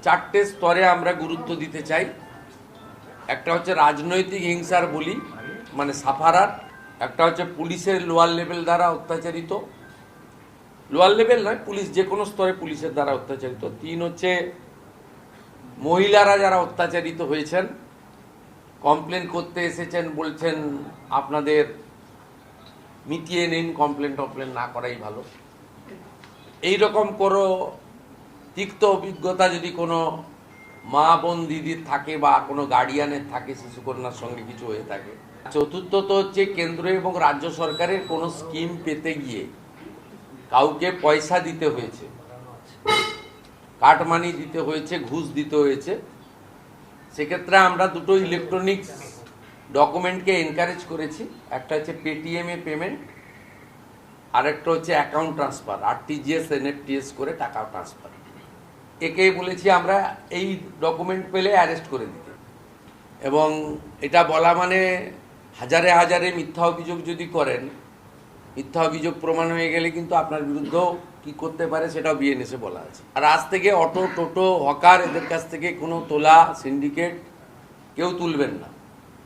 চারটে স্তরে আমরা গুরুত্ব দিতে চাই। একটা হচ্ছে রাজনৈতিক হিংসার বলি মানে সাফারার, একটা হচ্ছে পুলিশের লোয়ার লেভেল দ্বারা অত্যাচারিত, লোয়ার লেভেল নয় পুলিশ যে কোনো স্তরে পুলিশের দ্বারা অত্যাচারিত। তিন হচ্ছে মহিলারা যারা অত্যাচারিত হয়েছেন, কমপ্লেন করতে এসেছেন, বলছেন আপনাদের মিটিয়ে নিন, কমপ্লেন না করাই ভালো। এইরকম কোনো তিক্ত অভিজ্ঞতা যদি কোনো মা বোন দিদির থাকে বা কোনো গার্ডিয়ানের থাকে, শিশুকন্যার সঙ্গে কিছু হয়ে থাকে। চতুর্থত হচ্ছে কেন্দ্র এবং রাজ্য সরকারের কোনো স্কিম পেতে গিয়ে কাউকে পয়সা দিতে হয়েছে, কাটমানি দিতে হয়েছে, ঘুষ দিতে হয়েছে, সেক্ষেত্রে আমরা দুটো ইলেকট্রনিক্স ডকুমেন্টকে এনকারেজ করেছি। একটা হচ্ছে পেটিএম এ পেমেন্ট, আর একটা হচ্ছে অ্যাকাউন্ট ট্রান্সফার, আরটিজিএস এনএফটিএস করে টাকা ট্রান্সফার। একে বলেছি আমরা এই ডকুমেন্ট পেলে অ্যারেস্ট করে দিতে। এবং এটা বলা মানে হাজারে হাজারে মিথ্যা অভিযোগ যদি করেন, মিথ্যা অভিযোগ প্রমাণ হয়ে গেলে কিন্তু আপনার বিরুদ্ধেও কি করতে পারে সেটাও বিএনএসে বলা আছে। আর আজ থেকে অটো, টোটো, হকার এদের কাছ থেকে কোনো তোলা, সিন্ডিকেট কেউ তুলবেন না।